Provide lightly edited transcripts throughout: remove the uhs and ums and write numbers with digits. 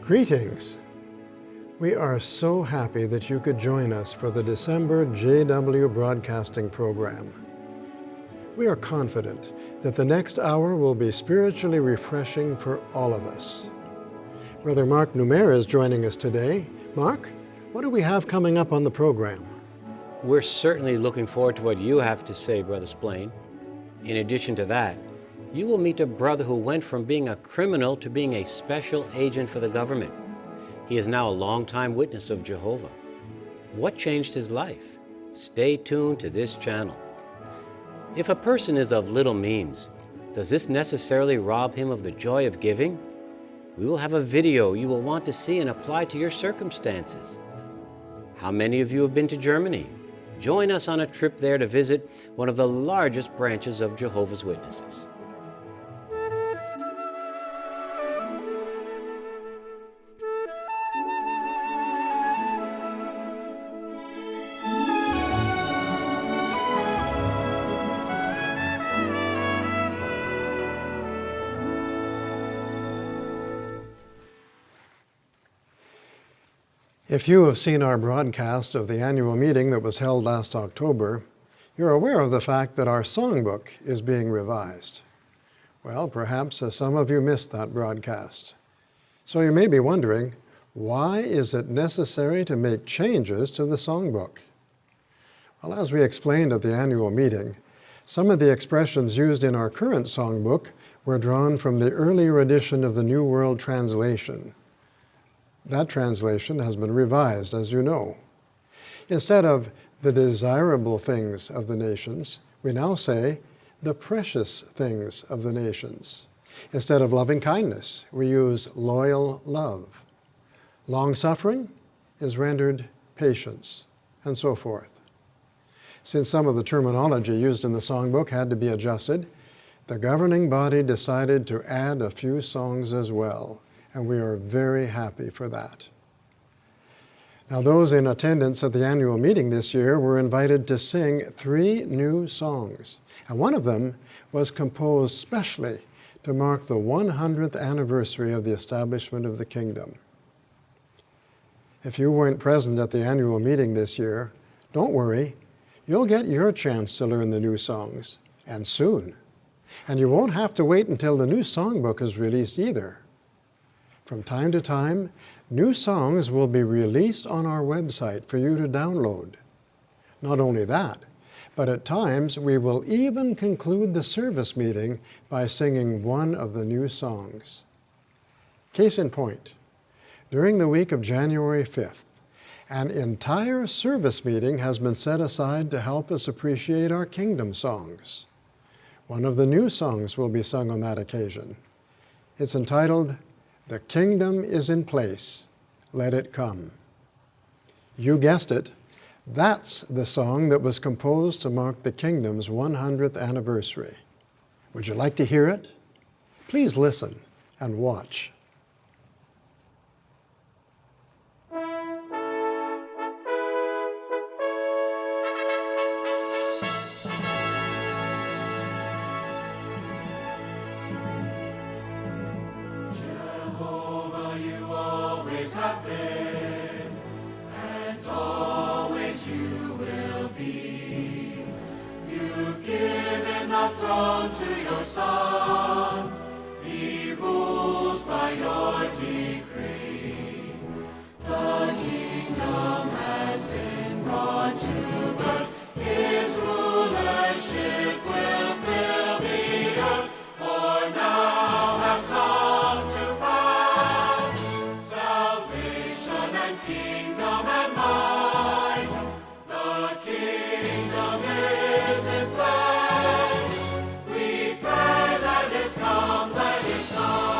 Greetings. We are so happy that you could join us for the December JW broadcasting program. We are confident that the next hour will be spiritually refreshing for all of us. Brother Mark Numer is joining us today. Mark, what do we have coming up on the program? We're certainly looking forward to what you have to say, Brother Splain. In addition to that, you will meet a brother who went from being a criminal to being a special agent for the government. He is now a longtime witness of Jehovah. What changed his life? Stay tuned to this channel. If a person is of little means, does this necessarily rob him of the joy of giving? We will have a video you will want to see and apply to your circumstances. How many of you have been to Germany? Join us on a trip there to visit one of the largest branches of Jehovah's Witnesses. If you have seen our broadcast of the annual meeting that was held last October, you're aware of the fact that our songbook is being revised. Well, perhaps some of you missed that broadcast. So you may be wondering, why is it necessary to make changes to the songbook? Well, as we explained at the annual meeting, some of the expressions used in our current songbook were drawn from the earlier edition of the New World Translation. That translation has been revised, as you know. Instead of the desirable things of the nations, we now say the precious things of the nations. Instead of loving kindness, we use loyal love. Long-suffering is rendered patience, and so forth. Since some of the terminology used in the songbook had to be adjusted, the governing body decided to add a few songs as well, and we are very happy for that. Now, those in attendance at the annual meeting this year were invited to sing 3 new songs, and one of them was composed specially to mark the 100th anniversary of the establishment of the kingdom. If you weren't present at the annual meeting this year, don't worry, you'll get your chance to learn the new songs, and soon. And you won't have to wait until the new songbook is released either. From time to time, new songs will be released on our website for you to download. Not only that, but at times we will even conclude the service meeting by singing one of the new songs. Case in point, during the week of January 5th, an entire service meeting has been set aside to help us appreciate our kingdom songs. One of the new songs will be sung on that occasion. It's entitled, "The Kingdom is in Place, Let It Come." You guessed it, that's the song that was composed to mark the kingdom's 100th anniversary. Would you like to hear it? Please listen and watch. Have been, and always you will be. You've given the throne to your Son. He rules by your decree. The kingdom has been brought to birth. His rulership will fill the earth. For now have come to pass salvation and kingdom and might. The kingdom is in place. We pray, let it come, let it come.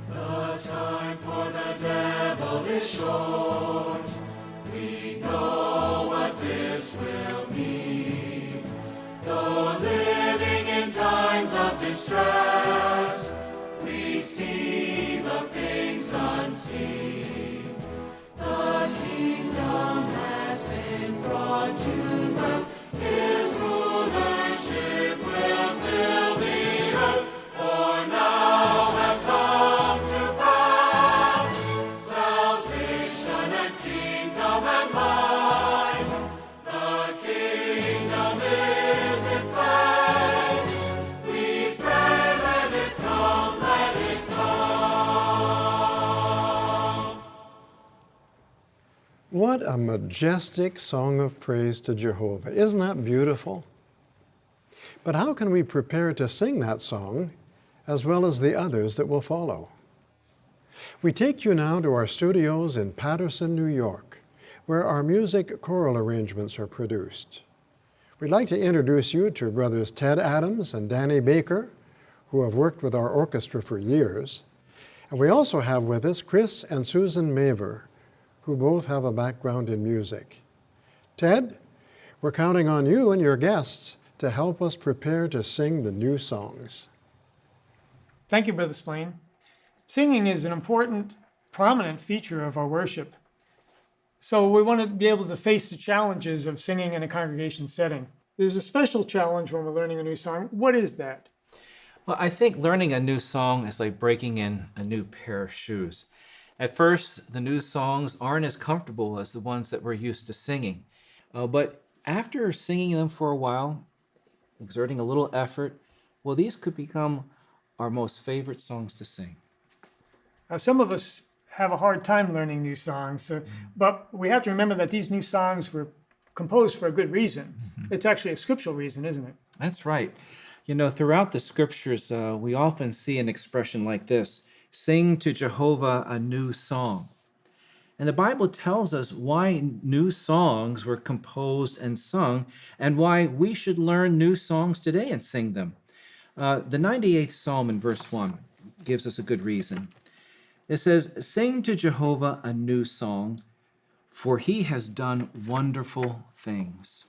The time for the devil is short. We know what this will mean. Though living in times of distress, we see the things unseen. The kingdom has been brought to birth. His rulership will fill the earth. For now have What a majestic song of praise to Jehovah. Isn't that beautiful? But how can we prepare to sing that song as well as the others that will follow? We take you now to our studios in Paterson, New York, where our music choral arrangements are produced. We'd like to introduce you to brothers Ted Adams and Danny Baker, who have worked with our orchestra for years. And we also have with us Chris and Susan Maver, who both have a background in music. Ted, we're counting on you and your guests to help us prepare to sing the new songs. Thank you, Brother Splain. Singing is an important, prominent feature of our worship. So we want to be able to face the challenges of singing in a congregation setting. There's a special challenge when we're learning a new song. What is that? Well, I think learning a new song is like breaking in a new pair of shoes. At first, the new songs aren't as comfortable as the ones that we're used to singing. But after singing them for a while, exerting a little effort, well, these could become our most favorite songs to sing. Now, some of us have a hard time learning new songs, but we have to remember that these new songs were composed for a good reason. It's actually a scriptural reason, isn't it? That's right. You know, throughout the scriptures, we often see an expression like this: sing to Jehovah a new song. And the Bible tells us why new songs were composed and sung, and why we should learn new songs today and sing them. The 98th Psalm in verse 1 gives us a good reason. It says, "Sing to Jehovah a new song, for he has done wonderful things."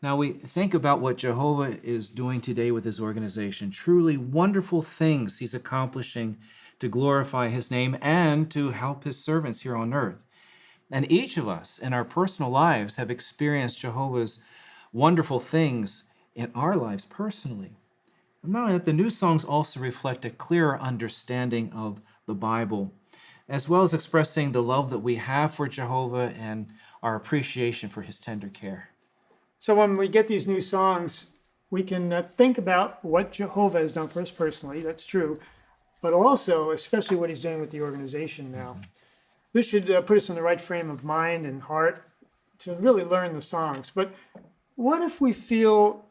Now we think about what Jehovah is doing today with his organization. Truly wonderful things he's accomplishing to glorify his name and to help his servants here on earth. And each of us in our personal lives have experienced Jehovah's wonderful things in our lives personally. And not only that, the new songs also reflect a clearer understanding of the Bible, as well as expressing the love that we have for Jehovah and our appreciation for his tender care. So when we get these new songs, we can think about what Jehovah has done for us personally, that's true, but also, especially what he's doing with the organization now. This should put us in the right frame of mind and heart to really learn the songs. But what if we feel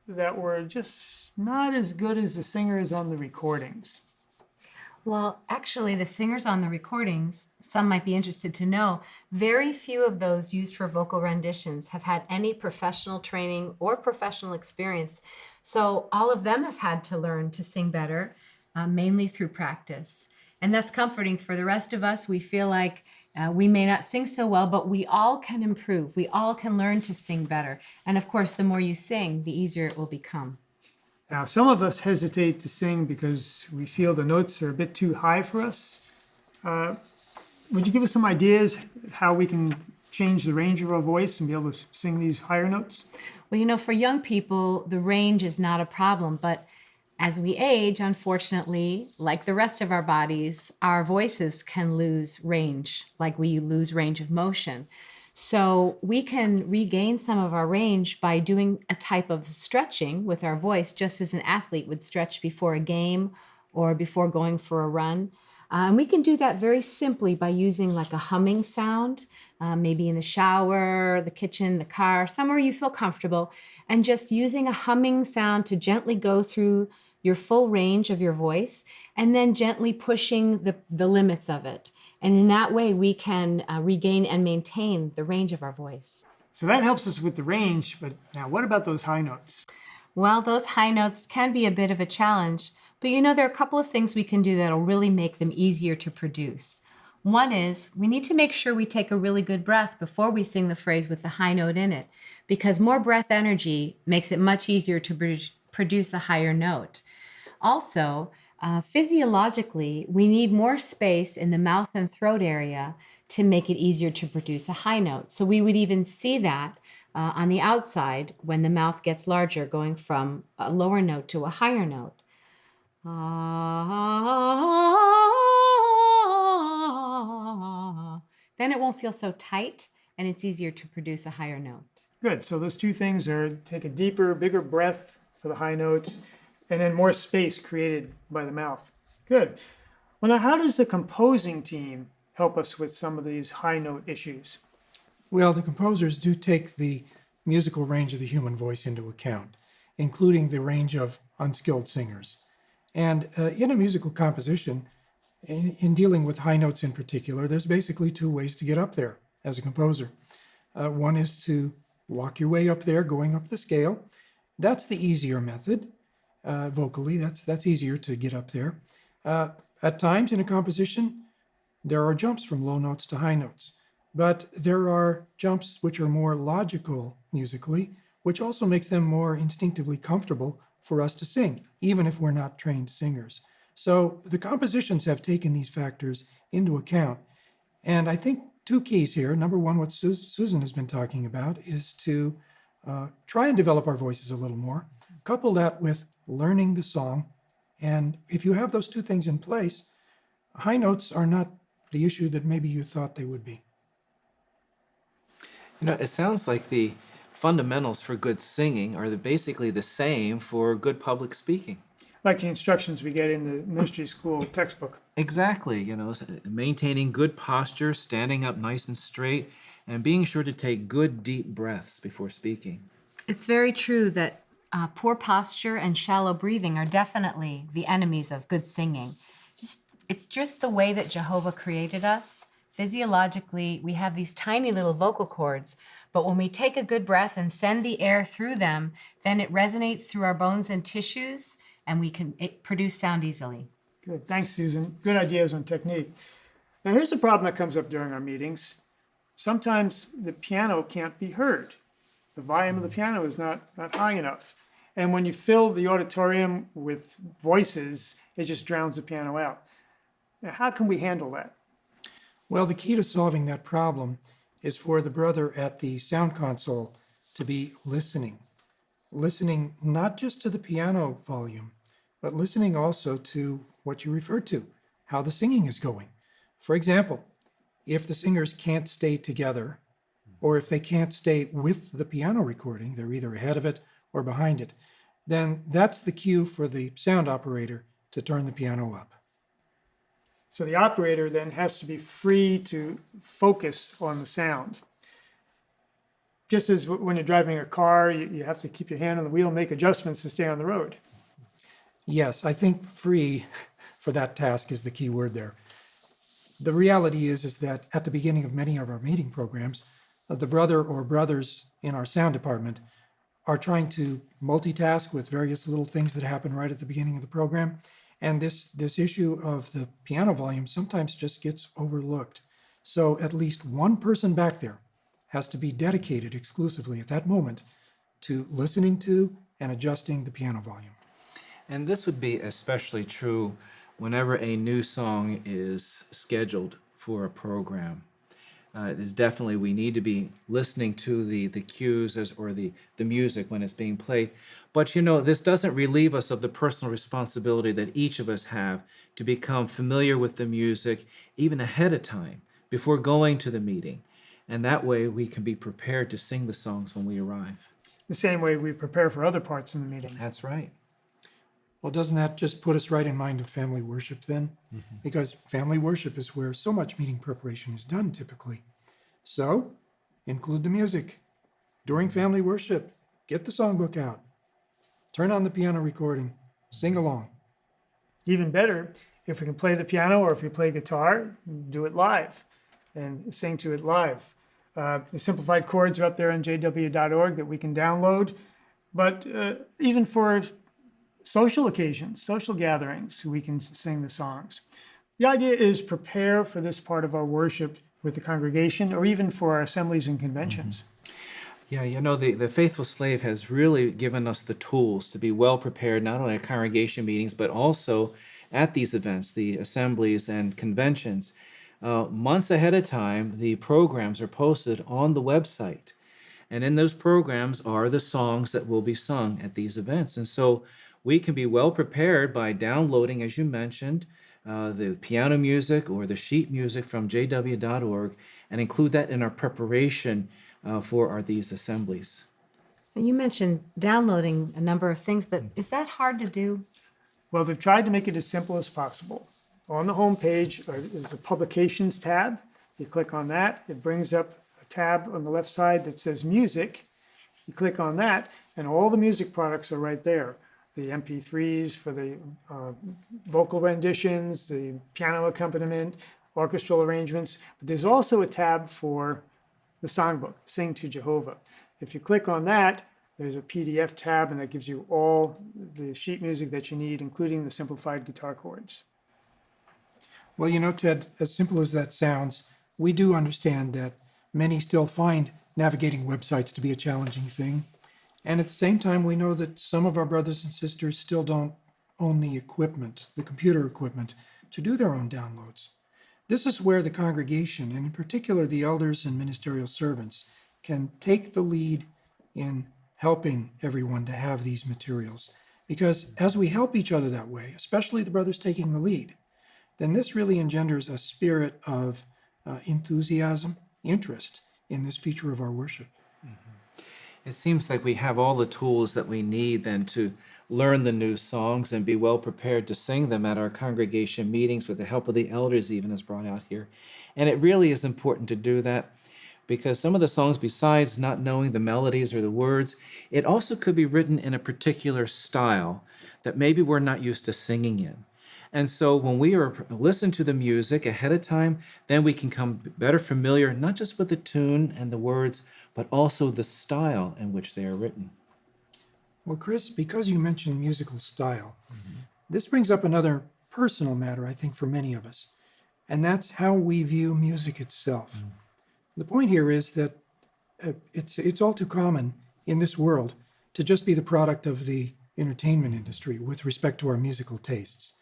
that we're just not as good as the singers on the recordings? Well, actually, the singers on the recordings, some might be interested to know, very few of those used for vocal renditions have had any professional training or professional experience. So all of them have had to learn to sing better, mainly through practice. And that's comforting for the rest of us. We feel like we may not sing so well, but we all can improve. We all can learn to sing better. And of course, the more you sing, the easier it will become. Now, some of us hesitate to sing because we feel the notes are a bit too high for us. Would you give us some ideas how we can change the range of our voice and be able to sing these higher notes? Well, you know, for young people, the range is not a problem, but as we age, unfortunately, like the rest of our bodies, our voices can lose range, like we lose range of motion. So we can regain some of our range by doing a type of stretching with our voice, just as an athlete would stretch before a game or before going for a run. And we can do that very simply by using like a humming sound, maybe in the shower, the kitchen, the car, somewhere you feel comfortable, and just using a humming sound to gently go through your full range of your voice, and then gently pushing the limits of it. And in that way, we can regain and maintain the range of our voice. So that helps us with the range, but now what about those high notes? Well, those high notes can be a bit of a challenge, but you know, there are a couple of things we can do that'll really make them easier to produce. One is we need to make sure we take a really good breath before we sing the phrase with the high note in it, because more breath energy makes it much easier to produce a higher note. Also, physiologically, we need more space in the mouth and throat area to make it easier to produce a high note. So we would even see that on the outside when the mouth gets larger, going from a lower note to a higher note. Then it won't feel so tight and it's easier to produce a higher note. Good. So those two things are take a deeper, bigger breath for the high notes, and then more space created by the mouth. Good. Well, now how does the composing team help us with some of these high note issues? Well, the composers do take the musical range of the human voice into account, including the range of unskilled singers. And in a musical composition, in dealing with high notes in particular, there's basically two ways to get up there as a composer. One is to walk your way up there, going up the scale. That's the easier method. Vocally, that's easier to get up there. At times in a composition, there are jumps from low notes to high notes, but there are jumps which are more logical musically, which also makes them more instinctively comfortable for us to sing, even if we're not trained singers. So the compositions have taken these factors into account. And I think two keys here. Number one, what Susan has been talking about is to try and develop our voices a little more. Couple that with learning the song. And if you have those two things in place, high notes are not the issue that maybe you thought they would be. You know, it sounds like the fundamentals for good singing are basically the same for good public speaking. Like the instructions we get in the ministry school textbook. Exactly, you know, maintaining good posture, standing up nice and straight, and being sure to take good deep breaths before speaking. It's very true that poor posture and shallow breathing are definitely the enemies of good singing. It's just the way that Jehovah created us. Physiologically, we have these tiny little vocal cords, but when we take a good breath and send the air through them, then it resonates through our bones and tissues, and we can produce sound easily. Good. Thanks, Susan. Good ideas on technique. Now, here's the problem that comes up during our meetings. Sometimes the piano can't be heard. The volume of the piano is not high enough. And when you fill the auditorium with voices, it just drowns the piano out. Now, how can we handle that? Well, the key to solving that problem is for the brother at the sound console to be listening not just to the piano volume, but listening also to what you referred to, how the singing is going. For example, if the singers can't stay together, or if they can't stay with the piano recording, they're either ahead of it or behind it, then that's the cue for the sound operator to turn the piano up. So the operator then has to be free to focus on the sound. Just as when you're driving a car, you have to keep your hand on the wheel and make adjustments to stay on the road. Yes, I think free for that task is the key word there. The reality is that at the beginning of many of our meeting programs, the brother or brothers in our sound department are trying to multitask with various little things that happen right at the beginning of the program. And this issue of the piano volume sometimes just gets overlooked. So at least one person back there has to be dedicated exclusively at that moment to listening to and adjusting the piano volume. And this would be especially true whenever a new song is scheduled for a program. We need to be listening to the cues or the music when it's being played. But you know, this doesn't relieve us of the personal responsibility that each of us have to become familiar with the music even ahead of time before going to the meeting. And that way we can be prepared to sing the songs when we arrive. The same way we prepare for other parts in the meeting. That's right. Well, doesn't that just put us right in mind of family worship then? Mm-hmm. Because family worship is where so much meeting preparation is done typically. So, include the music. During family worship, get the songbook out. Turn on the piano recording. Sing along. Even better, if we can play the piano or if we play guitar, do it live and sing to it live. The simplified chords are up there on JW.org that we can download. But even for social occasions, social gatherings, we can sing the songs. The idea is prepare for this part of our worship with the congregation or even for our assemblies and conventions. Yeah, you know, the faithful slave has really given us the tools to be well prepared, not only at congregation meetings, but also at these events, the assemblies and conventions. Months ahead of time, the programs are posted on the website. And in those programs are the songs that will be sung at these events. And so we can be well prepared by downloading, as you mentioned, the piano music or the sheet music from JW.org and include that in our preparation for these assemblies. You mentioned downloading a number of things, but is that hard to do? Well, they've tried to make it as simple as possible. On the home page is the Publications tab. You click on that, it brings up a tab on the left side that says Music. You click on that, and all the music products are right there. The MP3s for the vocal renditions, the piano accompaniment, orchestral arrangements. But there's also a tab for the songbook, Sing to Jehovah. If you click on that, there's a PDF tab, and that gives you all the sheet music that you need, including the simplified guitar chords. Well, you know, Ted, as simple as that sounds, we do understand that many still find navigating websites to be a challenging thing. And at the same time, we know that some of our brothers and sisters still don't own the equipment, the computer equipment, to do their own downloads. This is where the congregation, and in particular the elders and ministerial servants, can take the lead in helping everyone to have these materials. Because as we help each other that way, especially the brothers taking the lead, then this really engenders a spirit of enthusiasm, interest in this feature of our worship. It seems like we have all the tools that we need then to learn the new songs and be well prepared to sing them at our congregation meetings with the help of the elders, even as brought out here. And it really is important to do that because some of the songs, besides not knowing the melodies or the words, it also could be written in a particular style that maybe we're not used to singing in. And so when we listen to the music ahead of time, then we can come better familiar, not just with the tune and the words, but also the style in which they are written. Well, Chris, because you mentioned musical style, this brings up another personal matter, I think, for many of us, and that's how we view music itself. The point here is that it's all too common in this world to just be the product of the entertainment industry with respect to our musical tastes.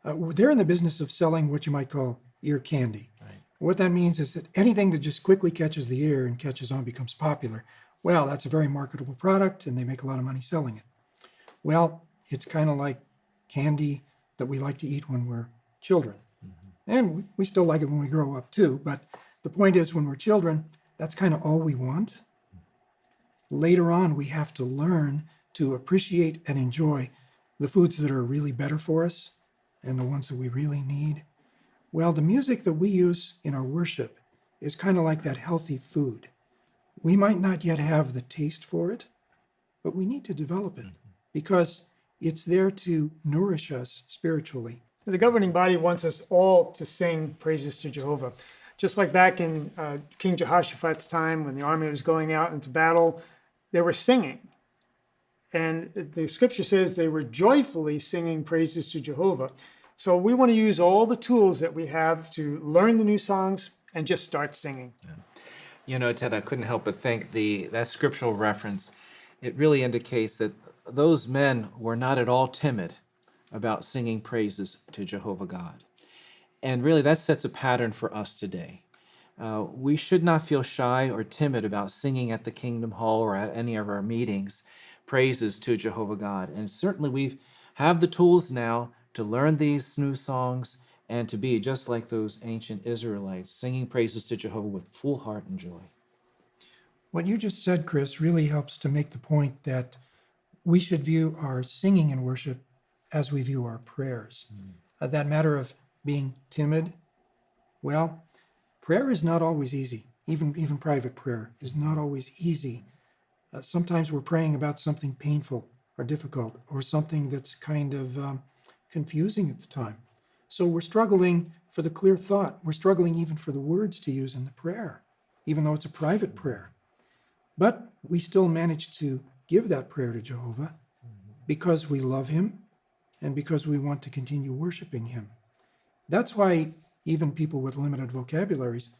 They're in the business of selling what you might call ear candy. Right. What that means is that anything that just quickly catches the ear and catches on becomes popular. Well, that's a very marketable product, and they make a lot of money selling it. Well, it's kind of like candy that we like to eat when we're children. And we still like it when we grow up too, but the point is when we're children, that's kind of all we want. Later on, we have to learn to appreciate and enjoy the foods that are really better for us and the ones that we really need. Well, the music that we use in our worship is kind of like that healthy food. We might not yet have the taste for it, but we need to develop it because it's there to nourish us spiritually. The governing body wants us all to sing praises to Jehovah. Just like back in King Jehoshaphat's time when the army was going out into battle, they were singing. And the scripture says they were joyfully singing praises to Jehovah. So we want to use all the tools that we have to learn the new songs and just start singing. Yeah. You know, Ted, I couldn't help but think that scriptural reference, it really indicates that those men were not at all timid about singing praises to Jehovah God. And really that sets a pattern for us today. We should not feel shy or timid about singing at the Kingdom Hall or at any of our meetings praises to Jehovah God. And certainly we have the tools now to learn these new songs and to be just like those ancient Israelites, singing praises to Jehovah with full heart and joy. What you just said, Chris, really helps to make the point that we should view our singing in worship as we view our prayers. That matter of being timid, well, prayer is not always easy. Even private prayer is not always easy. Sometimes we're praying about something painful or difficult or something that's kind of confusing at the time. So we're struggling for the clear thought. We're struggling even for the words to use in the prayer, even though it's a private prayer. But we still manage to give that prayer to Jehovah because we love him and because we want to continue worshiping him. That's why even people with limited vocabularies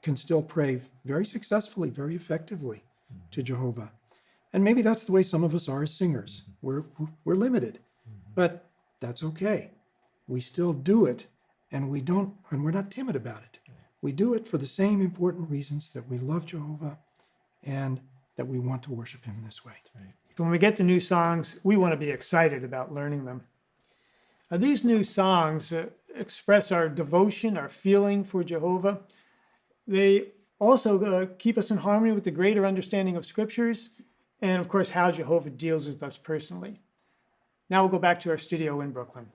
can still pray very successfully, very effectively to Jehovah. And maybe that's the way some of us are as singers. We're limited, but that's okay. We still do it, and we're not timid about it. We do it for the same important reasons that we love Jehovah and that we want to worship him this way. When we get to new songs, we want to be excited about learning them. These new songs express our devotion, our feeling for Jehovah. They also keep us in harmony with the greater understanding of scriptures and, of course, how Jehovah deals with us personally. Now we'll go back to our studio in Brooklyn.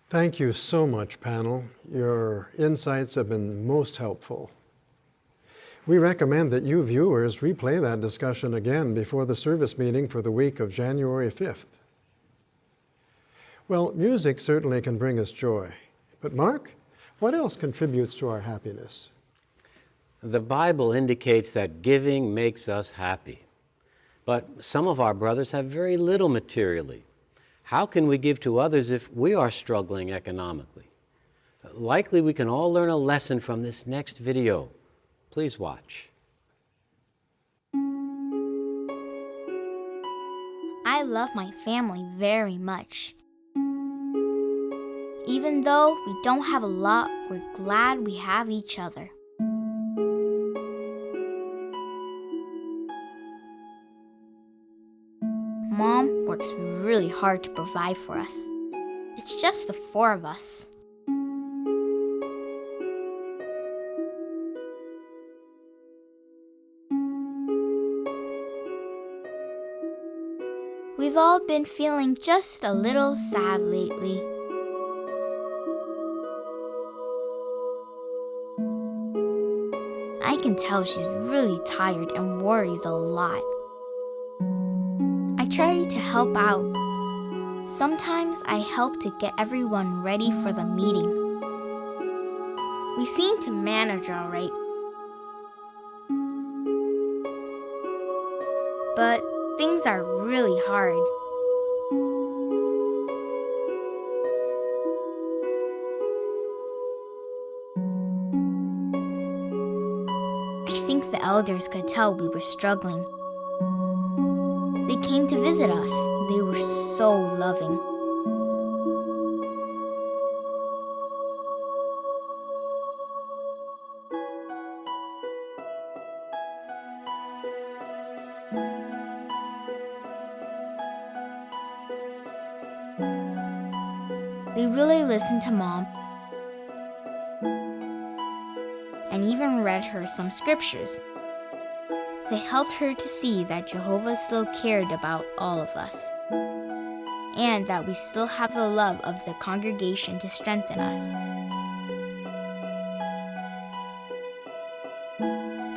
Thank you so much, panel. Your insights have been most helpful. We recommend that you viewers replay that discussion again before the service meeting for the week of January 5th. Well, music certainly can bring us joy. But Mark, what else contributes to our happiness? The Bible indicates that giving makes us happy. But some of our brothers have very little materially. How can we give to others if we are struggling economically? Likely we can all learn a lesson from this next video. Please watch. I love my family very much. Even though we don't have a lot, we're glad we have each other. Mom works really hard to provide for us. It's just the four of us. We've all been feeling just a little sad lately. I can tell she's really tired and worries a lot. I try to help out. Sometimes I help to get everyone ready for the meeting. We seem to manage all right. But things are really hard. I think the elders could tell we were struggling. They came to visit us. They were so loving. They really listened to Mom and even read her some scriptures. They helped her to see that Jehovah still cared about all of us and that we still have the love of the congregation to strengthen us.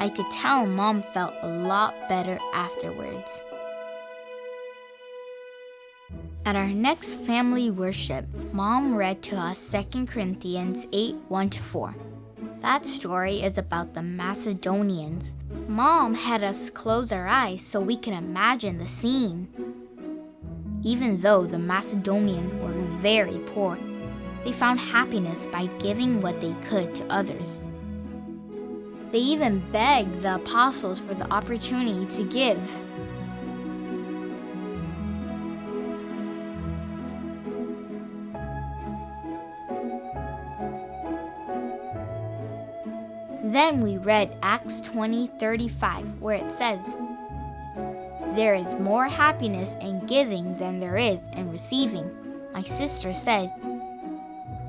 I could tell Mom felt a lot better afterwards. At our next family worship, Mom read to us 2 Corinthians 8:1-4. That story is about the Macedonians. Mom had us close our eyes so we can imagine the scene. Even though the Macedonians were very poor, they found happiness by giving what they could to others. They even begged the apostles for the opportunity to give. Then we read Acts 20:35, where it says, "There is more happiness in giving than there is in receiving." My sister said,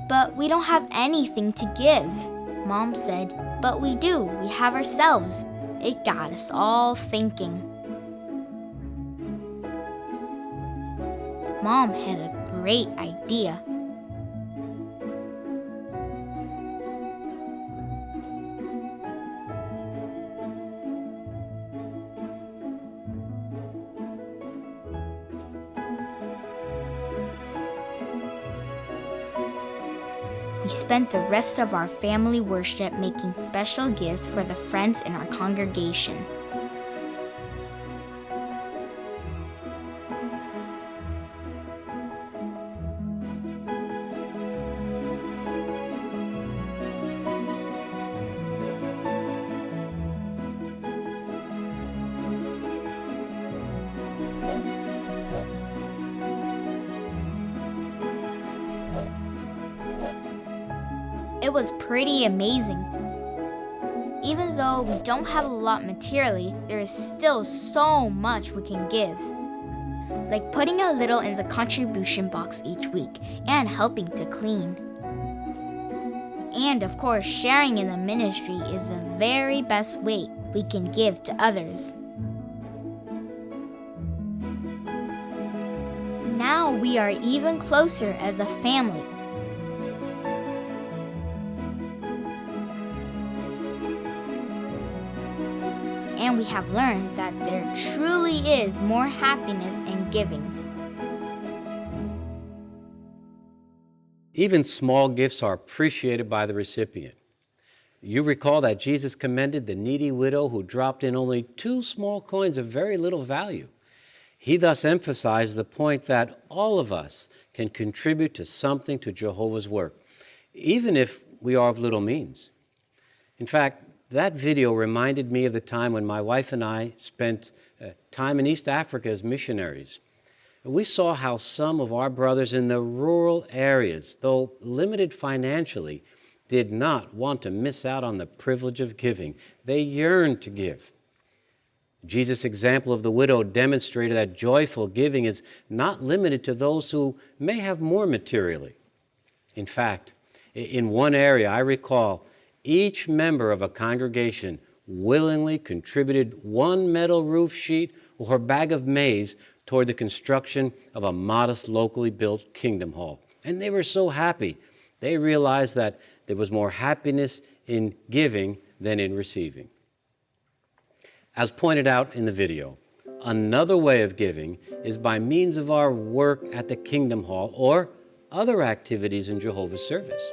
"But we don't have anything to give." Mom said, "But we do. We have ourselves." It got us all thinking. Mom had a great idea. We spent the rest of our family worship making special gifts for the friends in our congregation. It was pretty amazing. Even though we don't have a lot materially, there is still so much we can give. Like putting a little in the contribution box each week and helping to clean. And of course, sharing in the ministry is the very best way we can give to others. Now we are even closer as a family. and we have learned that there truly is more happiness in giving. Even small gifts are appreciated by the recipient. You recall that Jesus commended the needy widow who dropped in only 2 small coins of very little value. He thus emphasized the point that all of us can contribute to something to Jehovah's work, even if we are of little means. In fact, that video reminded me of the time when my wife and I spent time in East Africa as missionaries. We saw how some of our brothers in the rural areas, though limited financially, did not want to miss out on the privilege of giving. They yearned to give. Jesus' example of the widow demonstrated that joyful giving is not limited to those who may have more materially. In fact, in one area I recall, each member of a congregation willingly contributed 1 metal roof sheet or a bag of maize toward the construction of a modest locally built kingdom hall. And they were so happy. They realized that there was more happiness in giving than in receiving. As pointed out in the video, another way of giving is by means of our work at the Kingdom Hall or other activities in Jehovah's service.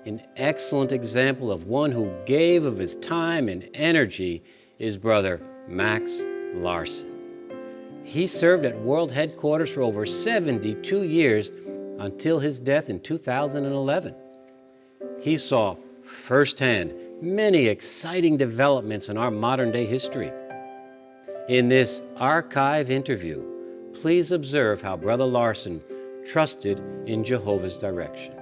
An excellent example of one who gave of his time and energy is Brother Max Larson. He served at World Headquarters for over 72 years until his death in 2011. He saw firsthand many exciting developments in our modern-day history. In this archive interview, please observe how Brother Larson trusted in Jehovah's direction.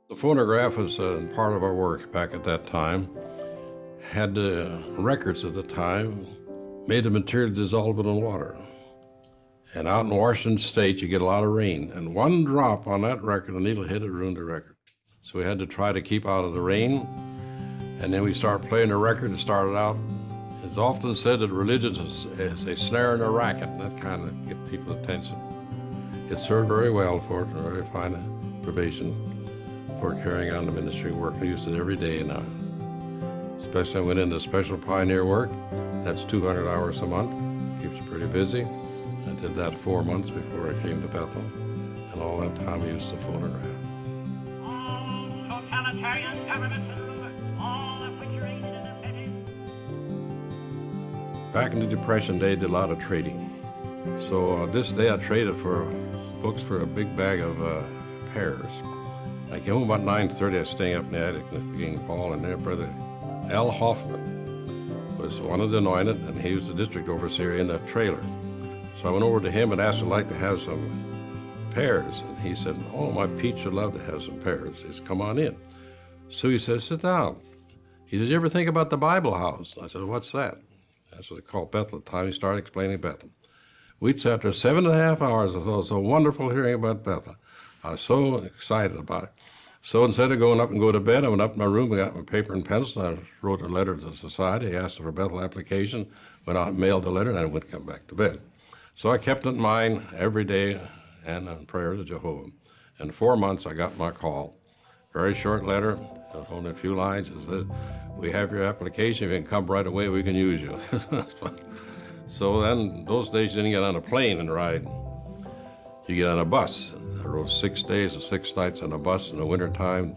The phonograph was part of our work back at that time. Had records at the time, made the material dissolvable in water. And out in Washington State, you get a lot of rain. And 1 drop on that record, the needle hit it, ruined the record. So we had to try to keep out of the rain. And then we started playing the record and started out. It's often said that religion is a snare and a racket, and that kind of get people's attention. It served very well for it, and very fine probation for carrying on the ministry work. We used it every day now. Especially when I went into special pioneer work. That's 200 hours a month. Keeps you pretty busy. I did that 4 months before I came to Bethel. And all that time I used the phonograph. All totalitarian governments and rulers, all of which are aided and abetted. Back in the Depression, they did a lot of trading. So this day I traded for books for a big bag of pears. I came home about 9:30. I was staying up in the attic beginning Paul, and there Brother Al Hoffman was one of the anointed, and he was the district overseer in that trailer. So I went over to him and asked if I'd like to have some pears. And he said, "Oh, my Pete would love to have some pears." He said, "Come on in." So he says, "Sit down." He says, "You ever think about the Bible house?" I said, "What's that?" That's what they called Bethel at the time. He started explaining Bethel. We'd sat there 7.5 hours. I thought it was so wonderful hearing about Bethel. I was so excited about it. So instead of going up and go to bed, I went up in my room, I got my paper and pencil, and I wrote a letter to the society. I asked for a Bethel application, went out and mailed the letter, and I wouldn't come back to bed. So I kept it in mind every day and in prayer to Jehovah. In 4 months, I got my call. Very short letter, only a few lines. It said, "We have your application. If you can come right away, we can use you." That's fun. So then, those days, you didn't get on a plane and ride. You get on a bus. I rode 6 days and 6 nights on a bus in the wintertime,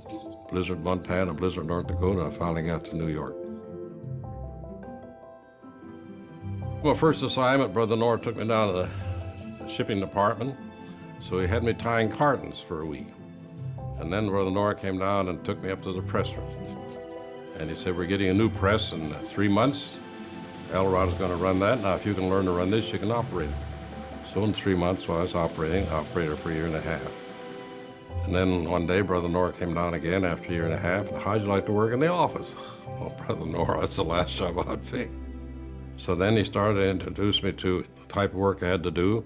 blizzard Montana, blizzard North Dakota, and I finally got to New York. My first assignment, Brother Noah took me down to the shipping department, so he had me tying cartons for a week. And then Brother Noah came down and took me up to the press room. And he said, "We're getting a new press in 3 months. Elrod's going to run that. Now, if you can learn to run this, you can operate it." So in 3 months, while I was operator for a year and a half. And then one day, Brother Noah came down again after a year and a half, and "How'd you like to work in the office?" "Well, Brother Noah, that's the last job I'd pick." So then he started to introduce me to the type of work I had to do.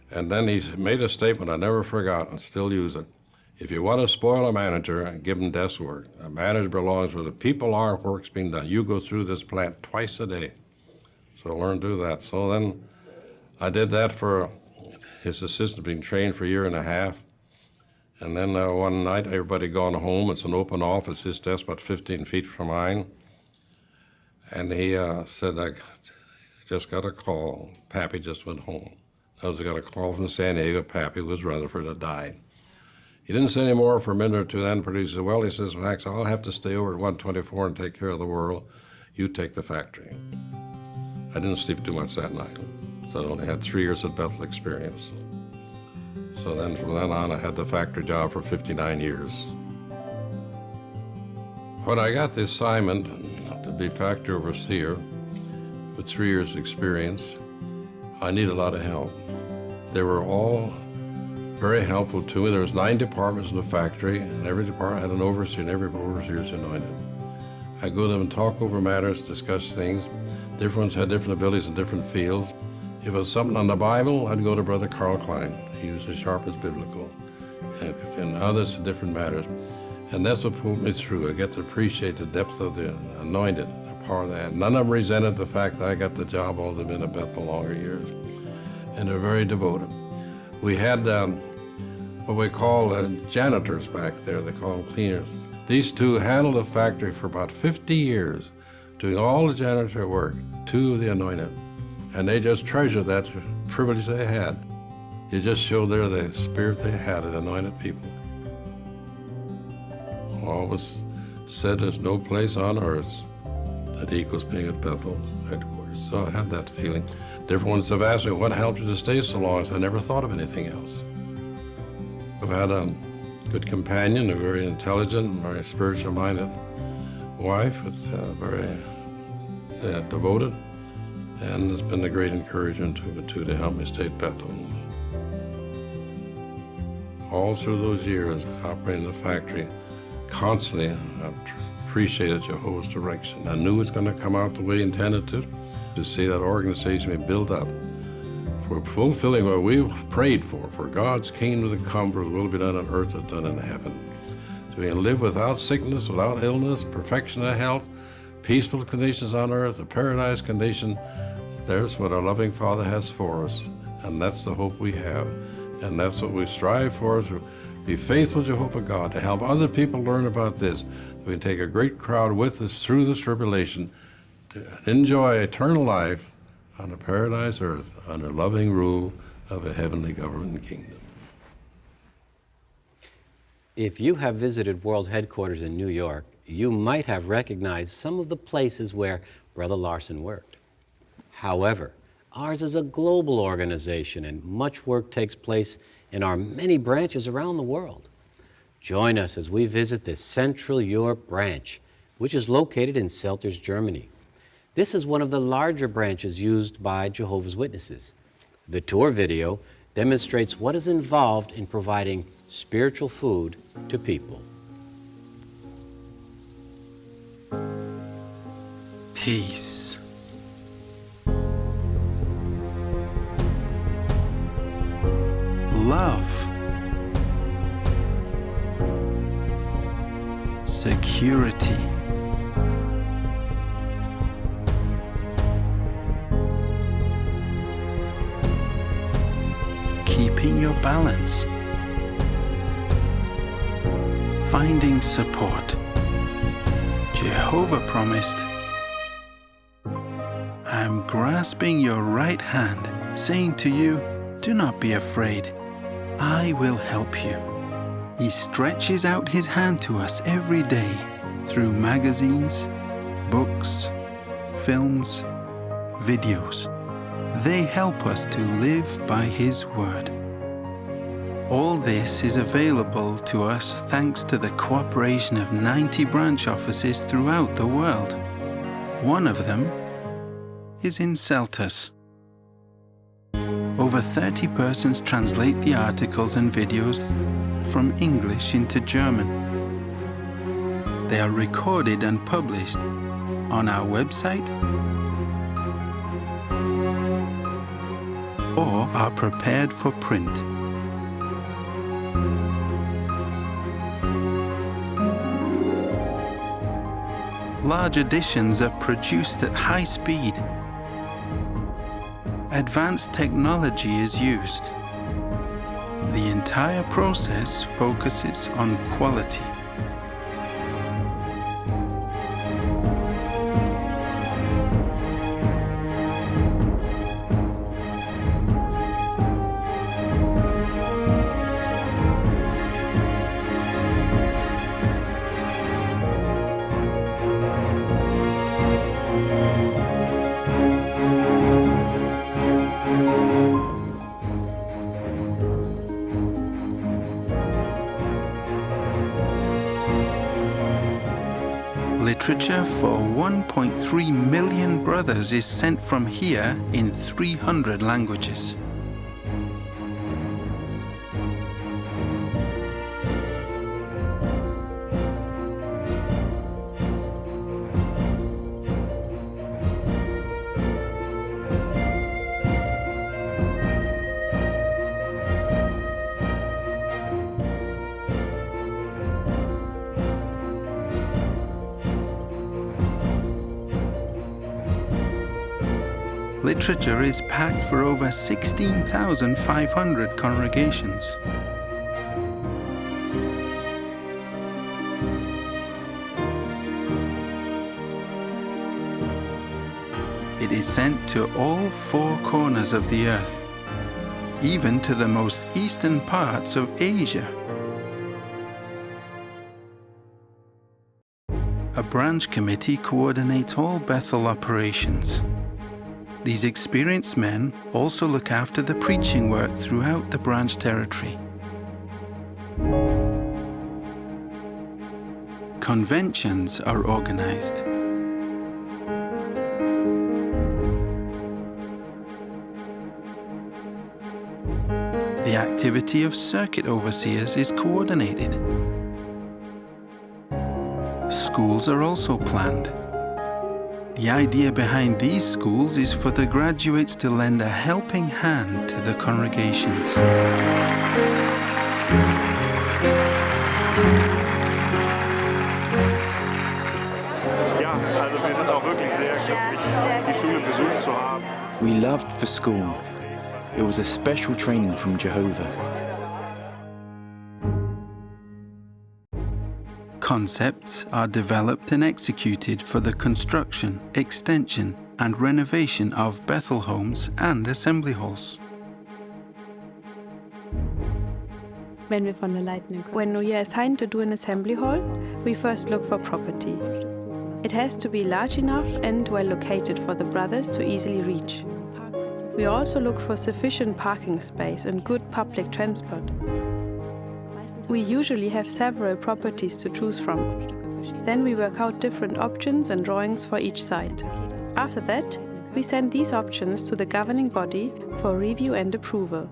And then he made a statement I never forgot and still use it. "If you want to spoil a manager, give him desk work. A manager belongs where the people are, work's being done. You go through this plant twice a day." So I learned to do that. So then I did that for his assistant, being trained for a year and a half. And then one night, everybody gone home. It's an open office. His desk about 15 feet from mine. And he said, I just got a call. Pappy just went home. I got a call from San Diego. Pappy was Rutherford had died. He didn't say any more for a minute or two. Then he said, well, he says, Max, I'll have to stay over at 124 and take care of the world. You take the factory. I didn't sleep too much that night. So I only had 3 years of Bethel experience. So then from then on, I had the factory job for 59 years. When I got the assignment to be factory overseer with 3 years experience, I needed a lot of help. They were all very helpful to me. There was 9 departments in the factory, and every department had an overseer, and every overseer is anointed. I go to them and talk over matters, discuss things. Different ones had different abilities in different fields. If it was something on the Bible, I'd go to Brother Carl Klein. He was as sharp as biblical, and others in different matters. And that's what pulled me through. I get to appreciate the depth of the anointed, the power they had. None of them resented the fact that I got the job, all they've been at Bethel longer years. And they're very devoted. We had what we call janitors back there. They call them cleaners. These two handled the factory for about 50 years, doing all the janitor work, 2 of the anointed. And they just treasured that privilege they had. It just showed there the spirit they had of the anointed people. Always said there's no place on earth that equals being at Bethel headquarters. So I had that feeling. Different ones have asked me, what helped you to stay so long? So I never thought of anything else. I've had a good companion, a very intelligent, very spiritual-minded wife, very devoted, and it's been a great encouragement to me, too, to help me stay at Bethel. All through those years operating the factory, constantly I appreciated Jehovah's direction. I knew it was going to come out the way he intended to see that organization be built up for fulfilling what we prayed for God's kingdom to come, for His will to be done on earth as done in heaven. To live without sickness, without illness, perfection of health, peaceful conditions on earth, a paradise condition. There's what our loving Father has for us, and that's the hope we have, and that's what we strive for, to be faithful, Jehovah God, to help other people learn about this. We can take a great crowd with us through this tribulation to enjoy eternal life on a paradise earth under loving rule of a heavenly government and kingdom. If you have visited World Headquarters in New York, you might have recognized some of the places where Brother Larson worked. However, ours is a global organization, and much work takes place in our many branches around the world. Join us as we visit the Central Europe branch, which is located in Selters, Germany. This is one of the larger branches used by Jehovah's Witnesses. The tour video demonstrates what is involved in providing spiritual food to people. Peace. Love. Security. Keeping your balance. Finding support. Jehovah promised, I'm grasping your right hand, saying to you, do not be afraid. I will help you. He stretches out his hand to us every day through magazines, books, films, videos. They help us to live by his word. All this is available to us thanks to the cooperation of 90 branch offices throughout the world. One of them is in Selters. Over 30 persons translate the articles and videos from English into German. They are recorded and published on our website or are prepared for print. Large editions are produced at high speed. Advanced technology is used. The entire process focuses on quality. Literature for 1.3 million brothers is sent from here in 300 languages. Literature is packed for over 16,500 congregations. It is sent to all four corners of the earth, even to the most eastern parts of Asia. A branch committee coordinates all Bethel operations. These experienced men also look after the preaching work throughout the branch territory. Conventions are organized. The activity of circuit overseers is coordinated. Schools are also planned. The idea behind these schools is for the graduates to lend a helping hand to the congregations. Ja, also wir sind auch wirklich sehr glücklich, die Schule besucht zu haben. We loved the school. It was a special training from Jehovah. Concepts are developed and executed for the construction, extension, and renovation of Bethel homes and assembly halls. When we are assigned to do an assembly hall, we first look for property. It has to be large enough and well located for the brothers to easily reach. We also look for sufficient parking space and good public transport. We usually have several properties to choose from. Then we work out different options and drawings for each site. After that, we send these options to the governing body for review and approval.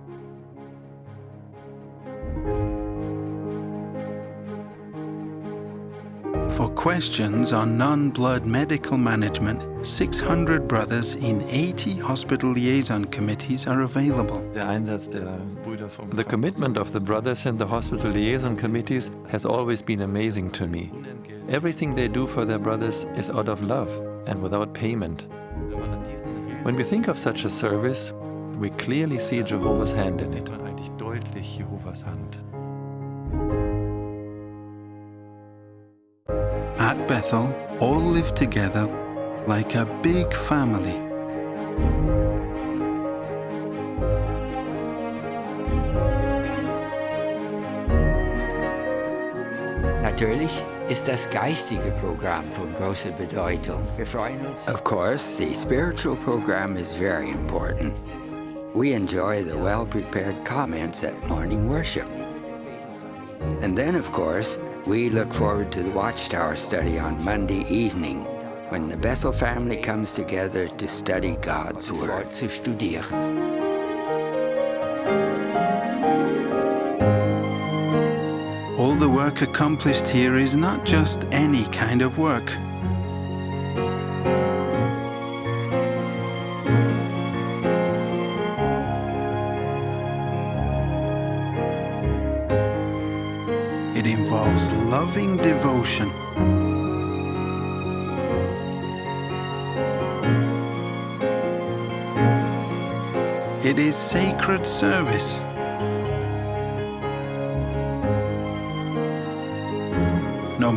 For questions on non-blood medical management, 600 brothers in 80 hospital liaison committees are available. The commitment of the brothers in the hospital liaison committees has always been amazing to me. Everything they do for their brothers is out of love and without payment. When we think of such a service, we clearly see Jehovah's hand in it. At Bethel, all live together like a big family. Natürlich ist das geistige Programm von großer Bedeutung. Wir freuen uns. Of course, the spiritual program is very important. We enjoy the well-prepared comments at morning worship. And then, of course, we look forward to the Watchtower study on Monday evening, when the Bethel family comes together to study God's Word. Zu studieren. All the work accomplished here is not just any kind of work. It involves loving devotion, it is sacred service,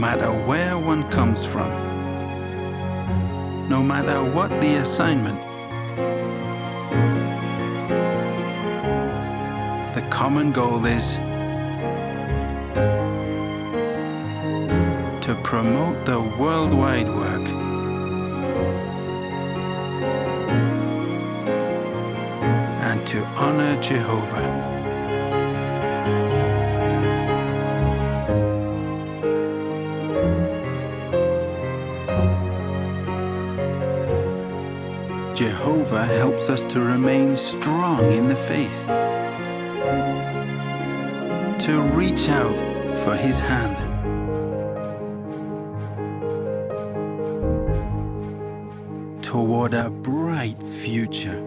matter where one comes from, no matter what the assignment. The common goal is to promote the worldwide work and to honor Jehovah. Jehovah helps us to remain strong in the faith, to reach out for His hand. Toward a bright future.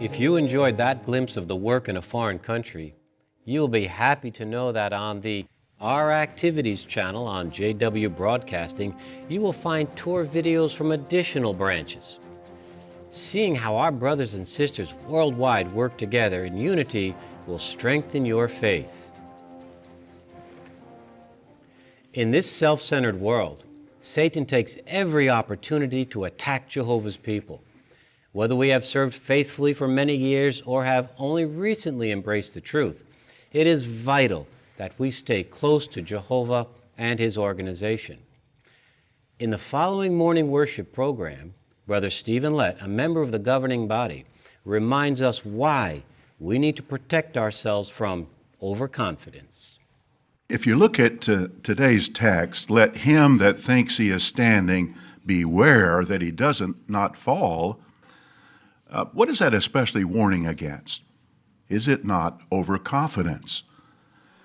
If you enjoyed that glimpse of the work in a foreign country, you'll be happy to know that on the Our Activities channel on JW Broadcasting, you will find tour videos from additional branches. Seeing how our brothers and sisters worldwide work together in unity will strengthen your faith. In this self-centered world, Satan takes every opportunity to attack Jehovah's people. Whether we have served faithfully for many years or have only recently embraced the truth, it is vital that we stay close to Jehovah and His organization. In the following morning worship program, Brother Stephen Lett, a member of the governing body, reminds us why we need to protect ourselves from overconfidence. If you look at today's text, let him that thinks he is standing beware that he doesn't not fall. What is that especially warning against? Is it not overconfidence?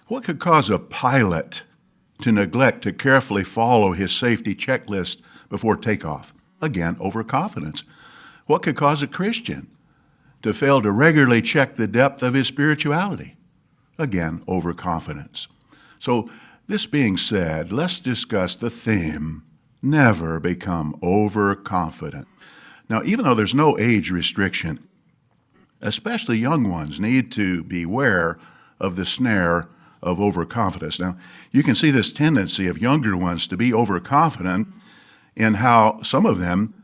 What could cause a pilot to neglect to carefully follow his safety checklist before takeoff? Again, overconfidence. What could cause a Christian to fail to regularly check the depth of his spirituality? Again, overconfidence. So, this being said, let's discuss the theme, never become overconfident. Now, even though there's no age restriction, especially young ones need to beware of the snare of overconfidence. Now, you can see this tendency of younger ones to be overconfident in how some of them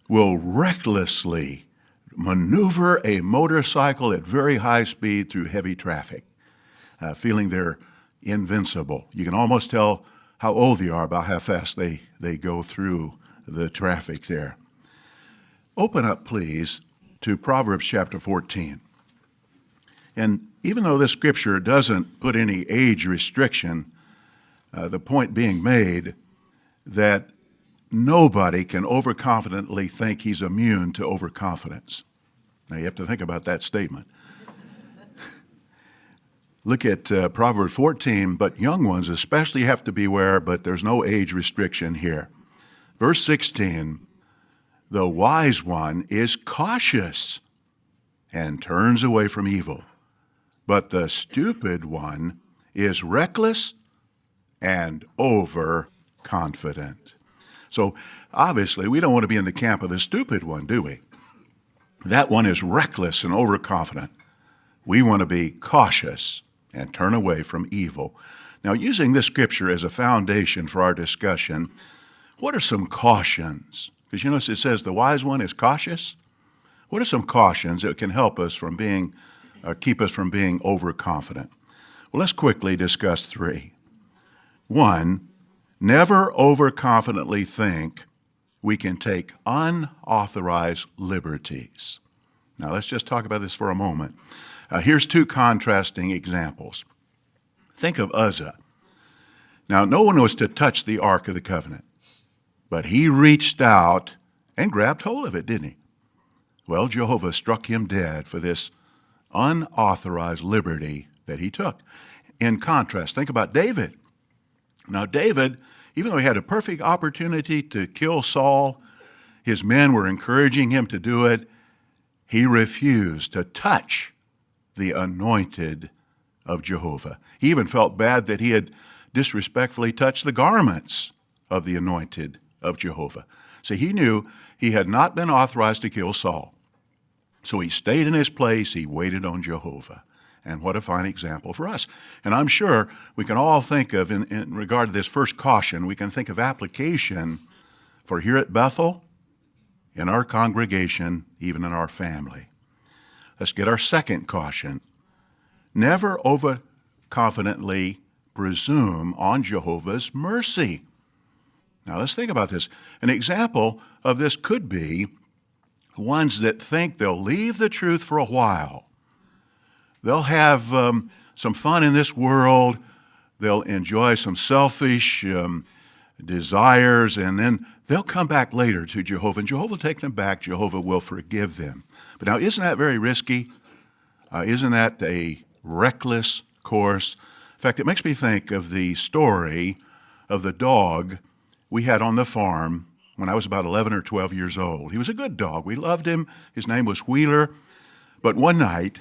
will recklessly maneuver a motorcycle at very high speed through heavy traffic, feeling they're invincible. You can almost tell how old they are by how fast they go through the traffic there. Open up, please, to Proverbs chapter 14. And even though this scripture doesn't put any age restriction, the point being made that nobody can overconfidently think he's immune to overconfidence. Now you have to think about that statement. Look at Proverbs 14, but young ones especially have to beware, but there's no age restriction here. Verse 16, the wise one is cautious and turns away from evil, but the stupid one is reckless and overconfident. So obviously we don't want to be in the camp of the stupid one, do we? That one is reckless and overconfident. We want to be cautious and turn away from evil. Now, using this scripture as a foundation for our discussion, what are some cautions? Because you notice it says the wise one is cautious. What are some cautions that can help us from being, keep us from being overconfident? Well, let's quickly discuss three. One, never overconfidently think we can take unauthorized liberties. Now, let's just talk about this for a moment. Here's two contrasting examples. Think of Uzzah. Now, no one was to touch the Ark of the Covenant, but he reached out and grabbed hold of it, didn't he? Well, Jehovah struck him dead for this unauthorized liberty that he took. In contrast, think about David. Now, David, even though he had a perfect opportunity to kill Saul, his men were encouraging him to do it, he refused to touch the anointed of Jehovah. He even felt bad that he had disrespectfully touched the garments of the anointed of Jehovah. So he knew he had not been authorized to kill Saul. So he stayed in his place, he waited on Jehovah. And what a fine example for us. And I'm sure we can all think of, in regard to this first caution, we can think of application for here at Bethel, in our congregation, even in our family. Let's get our second caution. Never overconfidently presume on Jehovah's mercy. Now let's think about this. An example of this could be ones that think they'll leave the truth for a while. They'll have some fun in this world. They'll enjoy some selfish desires, and then they'll come back later to Jehovah, and Jehovah will take them back. Jehovah will forgive them. But now, isn't that very risky? Isn't that a reckless course? In fact, it makes me think of the story of the dog we had on the farm when I was about 11 or 12 years old. He was a good dog. We loved him. His name was Wheeler. But one night,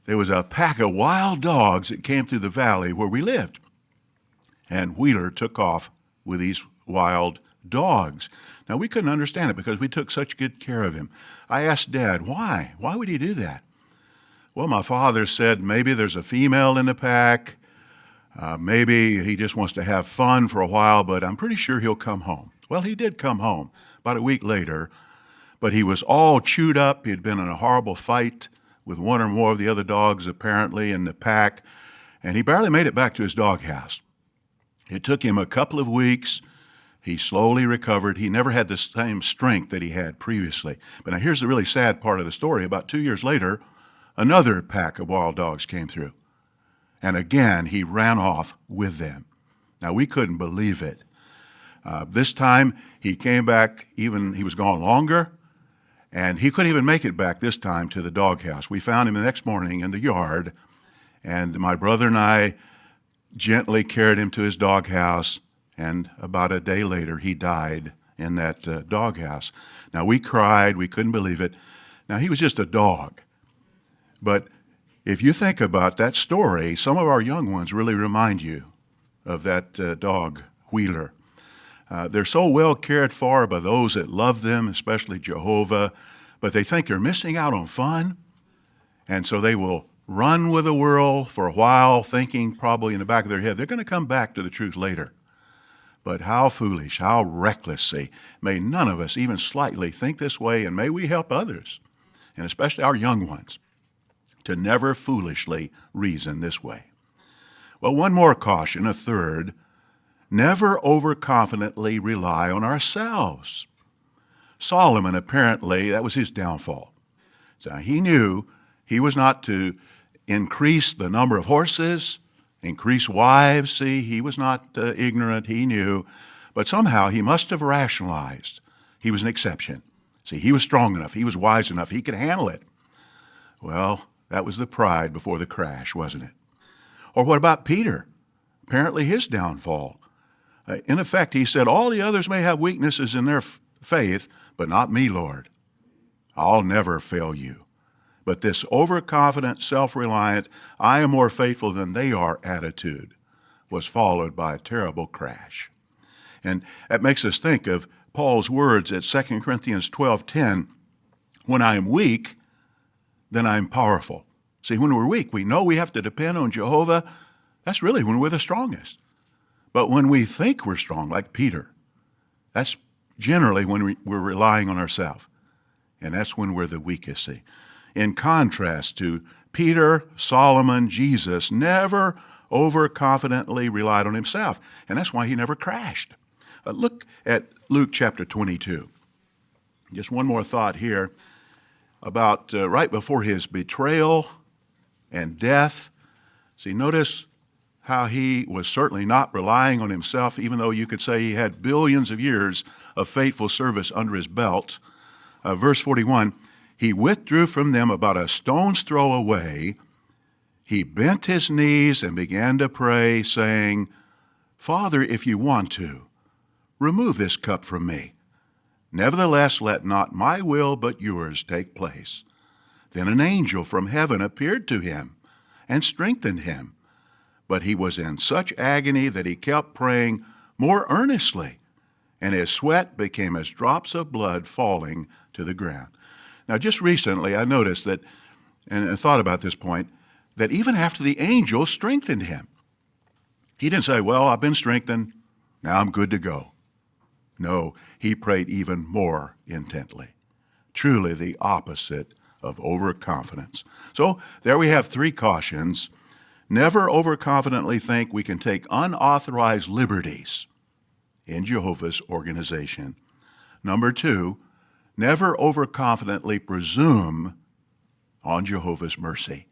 there was a pack of wild dogs that came through the valley where we lived. And Wheeler took off with these wild dogs. Now, we couldn't understand it because we took such good care of him. I asked Dad, why? Why would he do that? Well, my father said maybe there's a female in the pack. Maybe he just wants to have fun for a while, but I'm pretty sure he'll come home. Well, he did come home about a week later, but he was all chewed up. He had been in a horrible fight with one or more of the other dogs, apparently, in the pack, and he barely made it back to his doghouse. It took him a couple of weeks. He slowly recovered. He never had the same strength that he had previously. But now here's the really sad part of the story. About 2 years later, another pack of wild dogs came through. And again, he ran off with them. Now, we couldn't believe it. This time, he came back, he was gone longer, and he couldn't even make it back this time to the doghouse. We found him the next morning in the yard, and my brother and I gently carried him to his doghouse, and about a day later, he died in that doghouse. Now, we cried. We couldn't believe it. Now, he was just a dog. But if you think about that story, some of our young ones really remind you of that dog, Wheeler. They're so well cared for by those that love them, especially Jehovah, but they think they're missing out on fun, and so they will run with the world for a while, thinking probably in the back of their head, they're going to come back to the truth later. But how foolish, how reckless, see. May none of us even slightly think this way, and may we help others, and especially our young ones, to never foolishly reason this way. Well, one more caution, a third. Never overconfidently rely on ourselves. Solomon, apparently, that was his downfall. So he knew he was not to increase the number of horses, increase wives. See, he was not ignorant, he knew. But somehow he must have rationalized. He was an exception. See, he was strong enough, he was wise enough, he could handle it. Well, that was the pride before the crash, wasn't it? Or what about Peter? Apparently his downfall. In effect, he said, all the others may have weaknesses in their faith, but not me, Lord. I'll never fail you. But this overconfident, self-reliant, I am more faithful than they are attitude was followed by a terrible crash. And that makes us think of Paul's words at 2 Corinthians 12:10, when I am weak, then I am powerful. See, when we're weak, we know we have to depend on Jehovah. That's really when we're the strongest. But when we think we're strong, like Peter, that's generally when we're relying on ourselves. And that's when we're the weakest, see. In contrast to Peter, Solomon, Jesus, never overconfidently relied on himself. And that's why he never crashed. Look at Luke chapter 22. Just one more thought here about right before his betrayal and death. See, notice how he was certainly not relying on himself, even though you could say he had billions of years of faithful service under his belt. Verse 41, he withdrew from them about a stone's throw away. He bent his knees and began to pray, saying, Father, if you want to, remove this cup from me. Nevertheless, let not my will but yours take place. Then an angel from heaven appeared to him and strengthened him. But he was in such agony that he kept praying more earnestly, and his sweat became as drops of blood falling to the ground. Now, just recently, I noticed that, and I thought about this point, that even after the angel strengthened him, he didn't say, well, I've been strengthened, now I'm good to go. No, he prayed even more intently. Truly the opposite of overconfidence. So there we have 3 cautions. Never overconfidently think we can take unauthorized liberties in Jehovah's organization. Number 2, never overconfidently presume on Jehovah's mercy.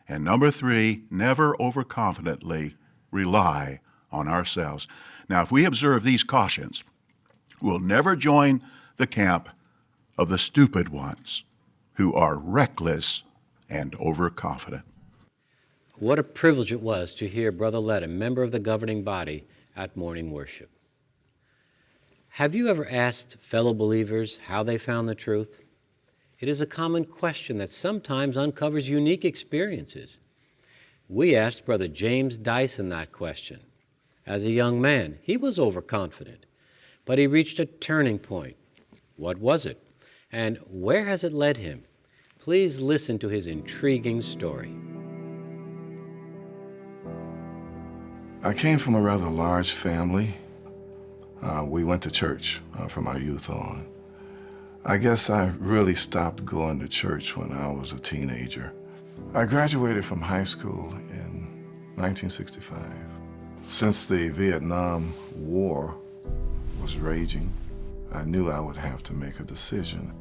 And number 3, never overconfidently rely on ourselves. Now, if we observe these cautions, we'll never join the camp of the stupid ones who are reckless and overconfident. What a privilege it was to hear Brother Lett, a member of the governing body, at morning worship. Have you ever asked fellow believers how they found the truth? It is a common question that sometimes uncovers unique experiences. We asked Brother James Dyson that question. As a young man, he was overconfident, but he reached a turning point. What was it? And where has it led him? Please listen to his intriguing story. I came from a rather large family. We went to church from our youth on. I guess I really stopped going to church when I was a teenager. I graduated from high school in 1965. Since the Vietnam War was raging, I knew I would have to make a decision.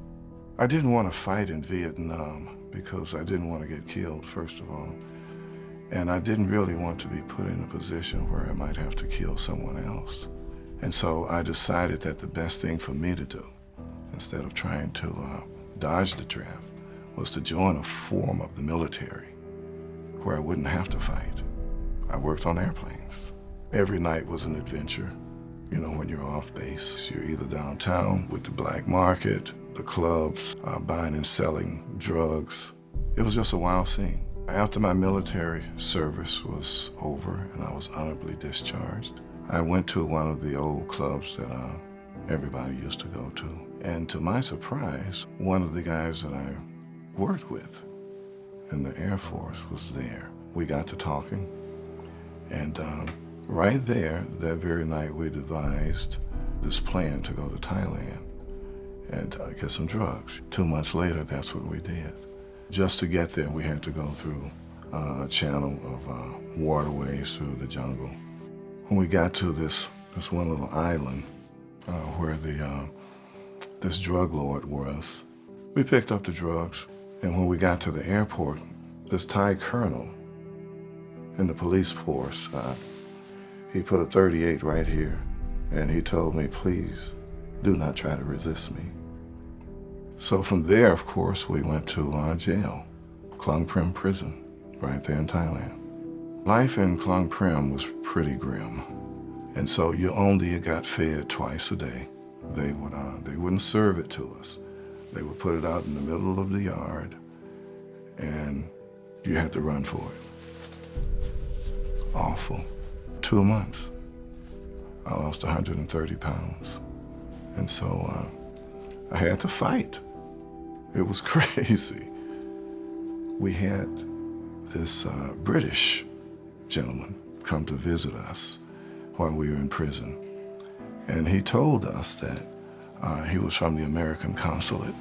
I didn't want to fight in Vietnam because I didn't want to get killed, first of all. And I didn't really want to be put in a position where I might have to kill someone else. And so I decided that the best thing for me to do, instead of trying to dodge the draft, was to join a form of the military where I wouldn't have to fight. I worked on airplanes. Every night was an adventure. You know, when you're off base, you're either downtown with the black market, the clubs, buying and selling drugs. It was just a wild scene. After my military service was over and I was honorably discharged, I went to one of the old clubs that everybody used to go to. And to my surprise, one of the guys that I worked with in the Air Force was there. We got to talking, and right there, that very night, we devised this plan to go to Thailand and get some drugs. 2 months later, that's what we did. Just to get there, we had to go through a channel of waterways through the jungle. When we got to this one little island where this drug lord was, we picked up the drugs, and when we got to the airport, this Thai colonel in the police force, he put a .38 right here, and he told me, please, do not try to resist me. So from there, of course, we went to jail, Klong Prim prison, right there in Thailand. Life in Klong Prim was pretty grim, and so you only got fed twice a day. They wouldn't serve it to us. They would put it out in the middle of the yard, and you had to run for it. Awful. 2 months. I lost 130 pounds, and so I had to fight. It was crazy. We had this British gentleman come to visit us while we were in prison. And he told us that he was from the American consulate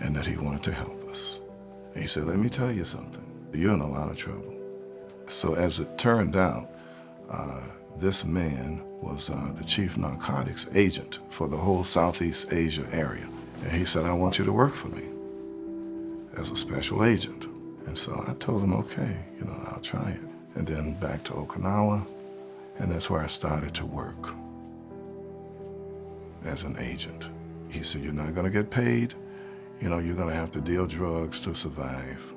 and that he wanted to help us. And he said, let me tell you something, you're in a lot of trouble. So as it turned out, this man was the chief narcotics agent for the whole Southeast Asia area. And he said, I want you to work for me as a special agent. And so I told him, okay, I'll try it. And then back to Okinawa, and that's where I started to work as an agent. He said, you're not gonna get paid, you're gonna have to deal drugs to survive.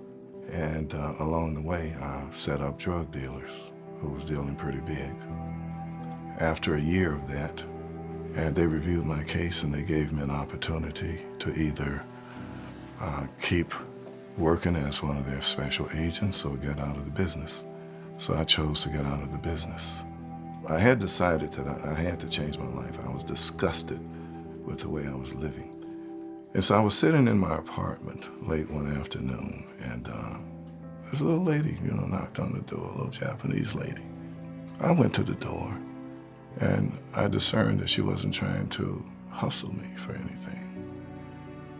And along the way, I set up drug dealers who was dealing pretty big. After a year of that, and they reviewed my case and they gave me an opportunity to either keep working as one of their special agents or get out of the business. So I chose to get out of the business. I had decided that I had to change my life. I was disgusted with the way I was living. And so I was sitting in my apartment late one afternoon, and this little lady, knocked on the door, a little Japanese lady. I went to the door, and I discerned that she wasn't trying to hustle me for anything.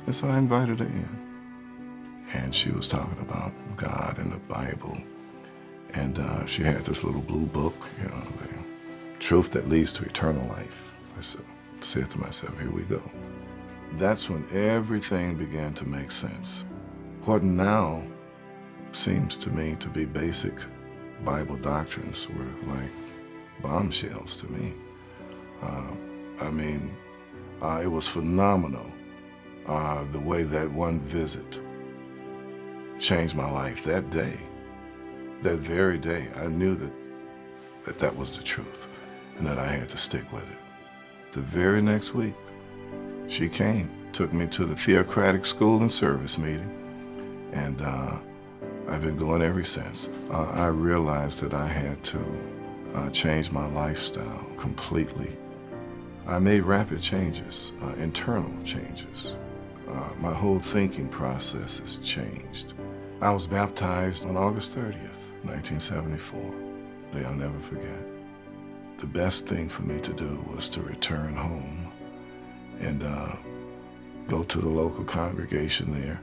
And so I invited her in. And she was talking about God and the Bible. And she had this little blue book, the truth that leads to eternal life. I said to myself, here we go. That's when everything began to make sense. What now seems to me to be basic Bible doctrines were like bombshells to me. It was phenomenal the way that one visit changed my life that day. That very day, I knew that was the truth and that I had to stick with it. The very next week, she came, took me to the theocratic school and service meeting, and I've been going ever since. I realized that I had to change my lifestyle completely. I made rapid changes, internal changes. My whole thinking process has changed. I was baptized on August 30th, 1974. Day I'll never forget. The best thing for me to do was to return home and go to the local congregation there,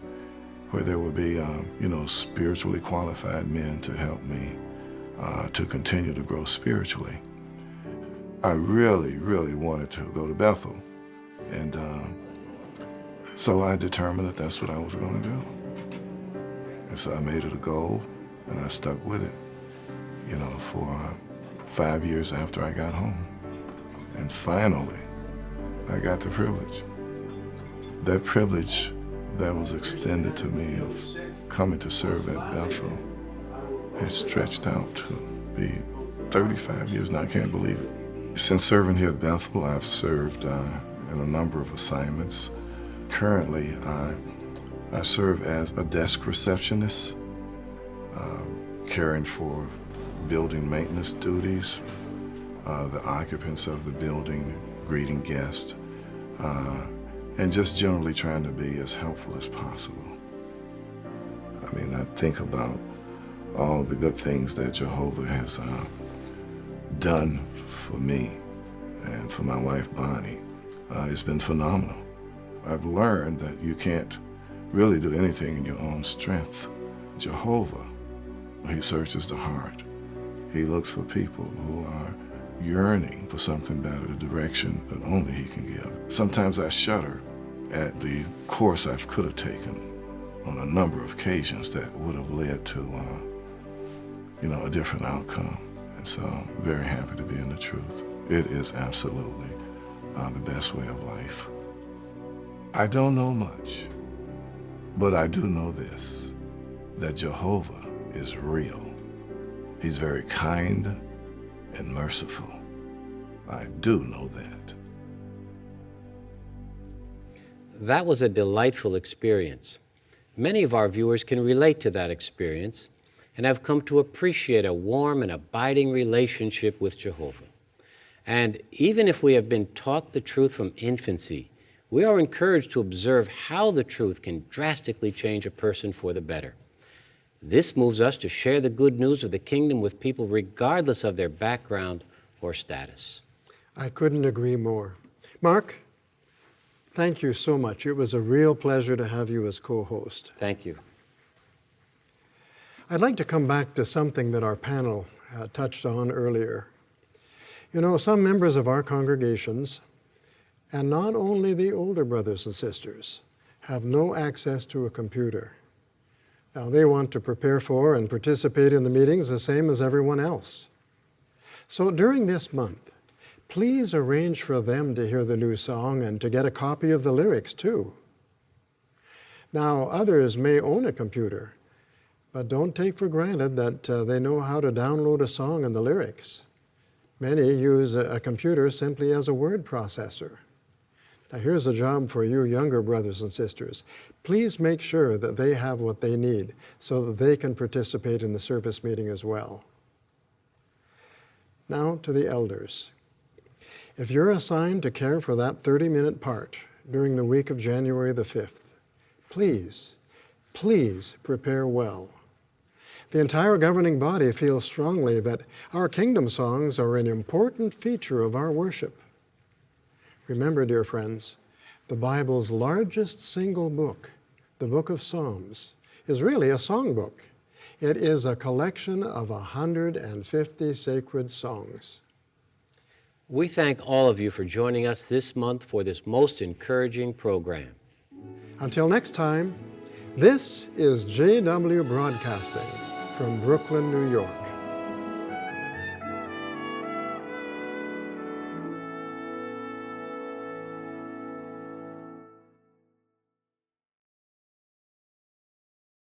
where there would be, spiritually qualified men to help me to continue to grow spiritually. I really, really wanted to go to Bethel, and so I determined that that's what I was going to do. And so I made it a goal, and I stuck with it, for 5 years after I got home. And finally, I got the privilege. That privilege that was extended to me of coming to serve at Bethel has stretched out to be 35 years now. I can't believe it. Since serving here at Bethel, I've served in a number of assignments. Currently, I serve as a desk receptionist, caring for building maintenance duties, the occupants of the building, greeting guests, and just generally trying to be as helpful as possible. I think about all the good things that Jehovah has done for me and for my wife, Bonnie. It's been phenomenal. I've learned that you can't really do anything in your own strength. Jehovah, he searches the heart. He looks for people who are yearning for something better, the direction that only he can give. Sometimes I shudder at the course I could have taken on a number of occasions that would have led to, a different outcome. And so I'm very happy to be in the truth. It is absolutely the best way of life. I don't know much, but I do know this, that Jehovah is real. He's very kind and merciful. I do know that. That was a delightful experience. Many of our viewers can relate to that experience and have come to appreciate a warm and abiding relationship with Jehovah. And even if we have been taught the truth from infancy, we are encouraged to observe how the truth can drastically change a person for the better. This moves us to share the good news of the kingdom with people regardless of their background or status. I couldn't agree more. Mark, thank you so much. It was a real pleasure to have you as co-host. Thank you. I'd like to come back to something that our panel touched on earlier. Some members of our congregations, and not only the older brothers and sisters, have no access to a computer. Now, they want to prepare for and participate in the meetings the same as everyone else. So during this month, please arrange for them to hear the new song and to get a copy of the lyrics too. Now, others may own a computer, but don't take for granted that they know how to download a song and the lyrics. Many use a computer simply as a word processor. Now, here's a job for you younger brothers and sisters. Please make sure that they have what they need so that they can participate in the service meeting as well. Now to the elders. If you're assigned to care for that 30-minute part during the week of January the 5th, please prepare well. The entire governing body feels strongly that our kingdom songs are an important feature of our worship. Remember, dear friends, the Bible's largest single book, the Book of Psalms, is really a songbook. It is a collection of 150 sacred songs. We thank all of you for joining us this month for this most encouraging program. Until next time, this is JW Broadcasting from Brooklyn, New York.